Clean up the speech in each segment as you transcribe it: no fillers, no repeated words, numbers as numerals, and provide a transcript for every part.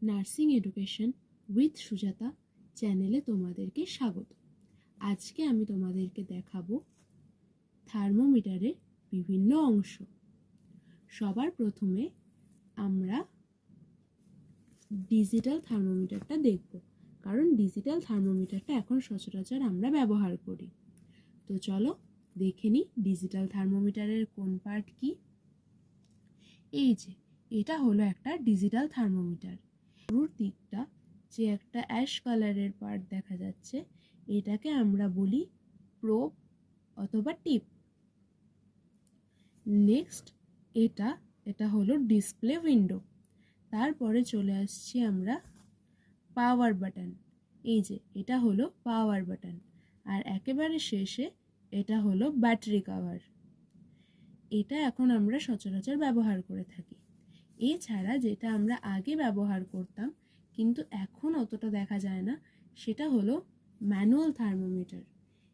Nursing education with Sujata চ্যানেলে তোমাদেরকে স্বাগত। আজকে আমি তোমাদেরকে দেখাবো থার্মোমিটারের বিভিন্ন অংশ। সবার প্রথমে আমরা ডিজিটাল থার্মোমিটারটা দেখব, কারণ ডিজিটাল থার্মোমিটারটা এখন সচরাচর আমরা ব্যবহার করি। তো চলো দেখে নিই ডিজিটাল থার্মোমিটারের কোন পার্ট কি। এই যে এটা হলো একটা ডিজিটাল থার্মোমিটার। শুরুর দিকটা যে একটা অ্যাশ কালারের পার্ট দেখা যাচ্ছে, এটাকে আমরা বলি প্রোব অথবা টিপ। নেক্সট এটা হলো ডিসপ্লে উইন্ডো। তারপরে চলে আসছি আমরা পাওয়ার বাটন। এই যে এটা হলো পাওয়ার বাটন। আর একেবারে শেষে এটা হলো ব্যাটারি কভার। এটা এখন আমরা সচরাচর ব্যবহার করে থাকি। এছাড়া যেটা আমরা আগে ব্যবহার করতাম কিন্তু এখন অতটা দেখা যায় না, সেটা হলো ম্যানুয়াল থার্মোমিটার।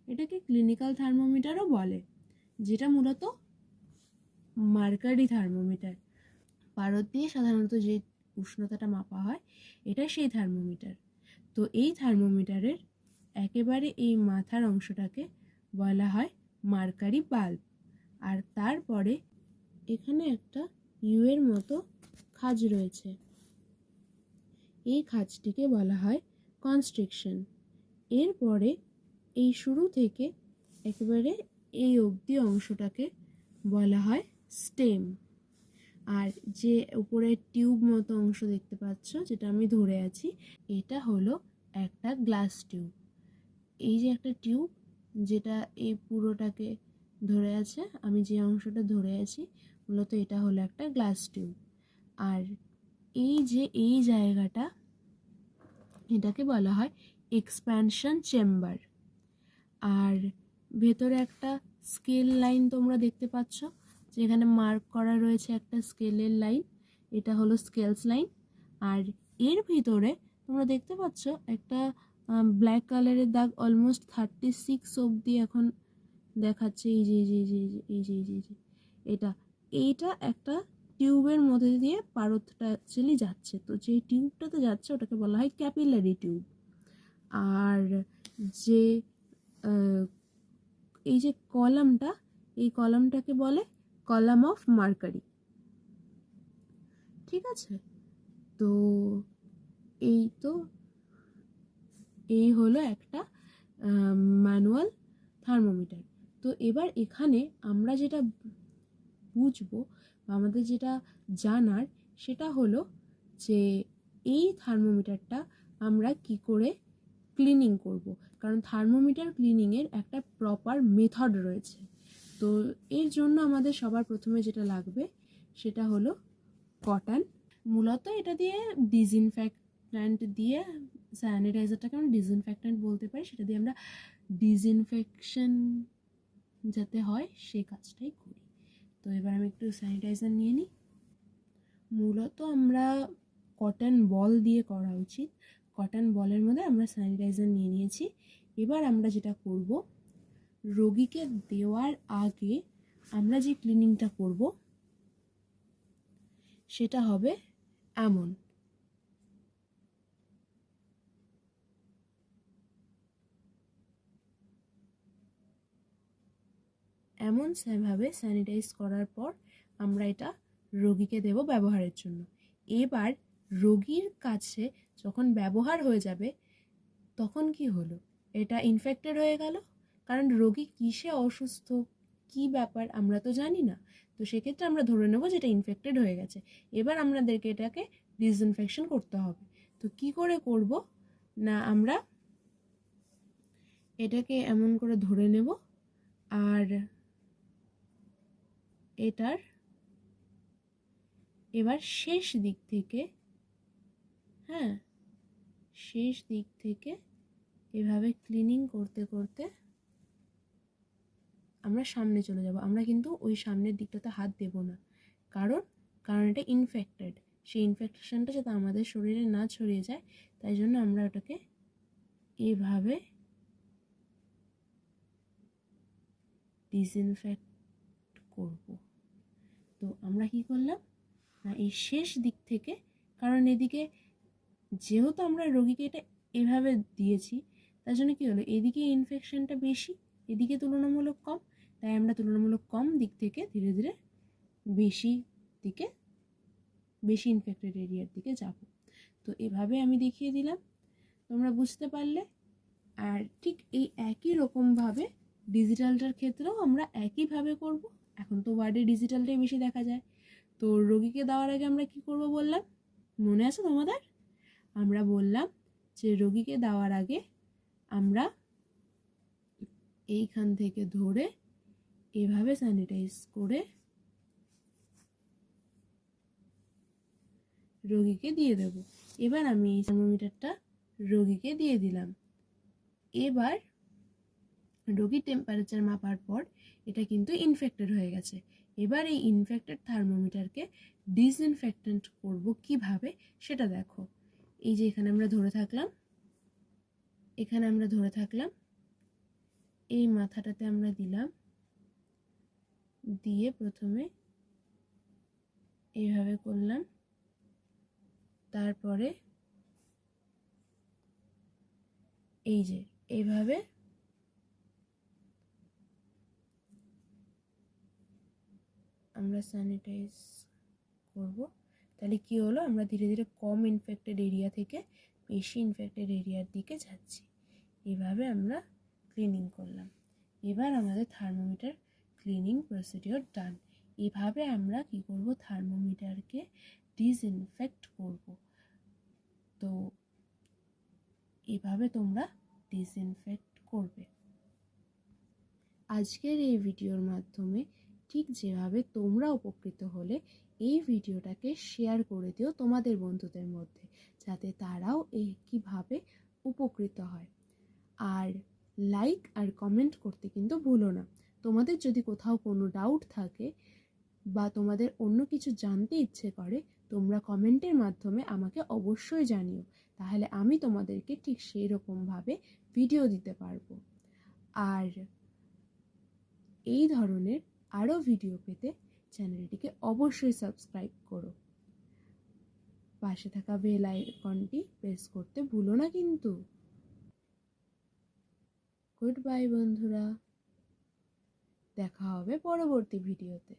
এটাকে ক্লিনিক্যাল থার্মোমিটারও বলে, যেটা মূলত মার্কারি থার্মোমিটার। পারদ দিয়ে সাধারণত যে উষ্ণতাটা মাপা হয়, এটা সেই থার্মোমিটার। তো এই থার্মোমিটারের একেবারে এই মাথার অংশটাকে বলা হয় মার্কারি বাল্ব। আর তারপরে এখানে একটা ইউ এর মতো খাঁজ রয়েছে, এই খাঁজটিকে বলা হয় কনস্ট্রিকশন। এরপরে এই শুরু থেকে একেবারে এই অবধি অংশটাকে বলা হয় স্টেম। আর যে উপরে টিউব মতো অংশ দেখতে পাচ্ছ, যেটা আমি ধরে আছি, এটা হলো একটা গ্লাস টিউব। এই যে একটা টিউব যেটা এই পুরোটাকে ধরে আছে, আমি যে অংশটা ধরে আছি মূলত এটা হলো একটা গ্লাস টিউব। আর এই যে এই জায়গাটা, এটাকে বলা হয় এক্সপ্যানশন চেম্বার। আর ভেতরে একটা স্কেল লাইন তোমরা দেখতে পাচ্ছ, যেখানে মার্ক করা রয়েছে একটা স্কেলের লাইন, এটা হলো স্কেলস লাইন। আর এর ভিতরে তোমরা দেখতে পাচ্ছ একটা ব্ল্যাক কালারের দাগ, অলমোস্ট 36 অবধি এখন দেখাচ্ছে। এই যে এইটা একটা টিউবের মধ্যে দিয়ে পারদটা অ্যাকচুয়ালি যাচ্ছে। তো যে টিউবটাতে যাচ্ছে ওটাকে বলা হয় ক্যাপিলারি টিউব। আর যে এই যে কলামটা, এই কলামটাকে বলে কলাম অফ মার্কারি। ঠিক আছে, তো এই হলো একটা ম্যানুয়াল থার্মোমিটার। তো এবার এখানে আমরা যেটা বুঝবো বা আমাদের যেটা জানার, সেটা হলো যে এই থার্মোমিটারটা আমরা কি করে ক্লিনিং করব। কারণ থার্মোমিটার ক্লিনিংয়ের একটা প্রপার মেথড রয়েছে। তো এর জন্য আমাদের সবার প্রথমে যেটা লাগবে সেটা হলো কটন। মূলত এটা দিয়ে ডিসইনফেক্ট্যান্ট দিয়ে, স্যানিটাইজারটাকে আমরা ডিসইনফেক্ট্যান্ট বলতে পারি, সেটা দিয়ে আমরা ডিসইনফেকশন যাতে হয় সেই কাজটাই করি। তো এবার আমি একটু স্যানিটাইজার নিয়ে নিই। মূলত আমরা কটন বল দিয়ে করা উচিত। কটন বলের মধ্যে আমরা স্যানিটাইজার নিয়ে নিয়েছি। এবার আমরা যেটা করব, রোগীকে দেওয়ার আগে আমরা যে ক্লিনিংটা করব সেটা হবে এমন। সেভাবে স্যানিটাইজ করার পর আমরা এটা রোগীকে দেব ব্যবহারের জন্য। এবার রোগীর কাছে যখন ব্যবহার হয়ে যাবে তখন কি হলো, এটা ইনফেক্টেড হয়ে গেল। কারণ রোগী কিসে অসুস্থ, কি ব্যাপার আমরা তো জানি না। তো সেক্ষেত্রে আমরা ধরে নেব যেটা ইনফেক্টেড হয়ে গেছে। এবার আমাদেরকে এটাকে ডিসইনফেকশন করতে হবে। তো কি করে করব না, আমরা এটাকে এমন করে ধরে নেব, আর এটার এবার শেষ দিক থেকে এভাবে ক্লিনিং করতে করতে আমরা সামনে চলে যাব। আমরা কিন্তু ওই সামনের দিকটাতে হাত দেব না, কারণ এটা ইনফেক্টেড। সেই ইনফেকশনটা যাতে আমাদের শরীরে না ছড়িয়ে যায়, তাই জন্য আমরা ওটাকে এভাবে ডিসইনফেক্ট করব। তো আমরা কি করলাম না, এই শেষ দিক থেকে, কারণ এদিকে যেহেতু আমরা রোগীকে এটা এভাবে দিয়েছি, তার জন্য কী হলো, এদিকে ইনফেকশনটা বেশি, এদিকে তুলনামূলক কম, তাই আমরা তুলনামূলক কম দিক থেকে ধীরে ধীরে বেশি দিকে, বেশি ইনফেক্টেড এরিয়ার দিকে যাব। তো এভাবে আমি দেখিয়ে দিলাম, তোমরা বুঝতে পারলে। আর ঠিক এই একই রকমভাবে ডিজিটালটার ক্ষেত্রেও আমরা একইভাবে করব। এখন তো ওয়ার্ডে ডিজিটালটাই বেশি দেখা যায়। তো রোগীকে দেওয়ার আগে আমরা কি করব বললাম, মনে আছে তোমাদের? আমরা বললাম যে রোগীকে দেওয়ার আগে আমরা এইখান থেকে ধরে এভাবে স্যানিটাইজ করে রোগীকে দিয়ে দেব। এবার আমি এই থার্মোমিটারটা রোগীকে দিয়ে দিলাম। এবার রোগীর টেম্পারেচার মাপার পর এটা কিন্তু ইনফেক্টেড হয়ে গেছে। এবার এই ইনফেক্টেড থার্মোমিটারকে ডিসইনফেক্টেন্ট করব কিভাবে সেটা দেখো। এই যে এখানে আমরা ধরে থাকলাম, এই মাথাটাতে আমরা দিলাম, দিয়ে প্রথমে এইভাবে করলাম, তারপরে এই যে এইভাবে আমরা স্যানিটাইজ করব। তাহলে কি হলো, আমরা ধীরে ধীরে কম ইনফেক্টেড এরিয়া থেকে বেশি ইনফেক্টেড এরিয়ার দিকে যাচ্ছি। এভাবে আমরা ক্লিনিং করলাম। এবার আমাদের থার্মোমিটার ক্লিনিং প্রসিডিওর ডান। এভাবে আমরা কি করব, থার্মোমিটারকে ডিসইনফেক্ট করব। তো এভাবে তোমরা ডিসইনফেক্ট করবে। আজকের এই ভিডিওর মাধ্যমে ঠিক যেভাবে তোমরা উপকৃত হলে, এই ভিডিওটাকে শেয়ার করে দিও তোমাদের বন্ধুদের মধ্যে, যাতে তারাও একইভাবে উপকৃত হয়। আর লাইক আর কমেন্ট করতে কিন্তু ভুলো না। তোমাদের যদি কোথাও কোনো ডাউট থাকে বা তোমাদের অন্য কিছু জানতে ইচ্ছে করে, তোমরা কমেন্টের মাধ্যমে আমাকে অবশ্যই জানিও, তাহলে আমি তোমাদেরকে ঠিক সেই রকমভাবে ভিডিও দিতে পারবো। আর এই ধরনের আরও ভিডিও পেতে চ্যানেলটিকে অবশ্যই সাবস্ক্রাইব করো। পাশে থাকা বেল আইকনটি প্রেস করতে ভুলো না কিন্তু। গুড বাই বন্ধুরা, দেখা হবে পরবর্তী ভিডিওতে।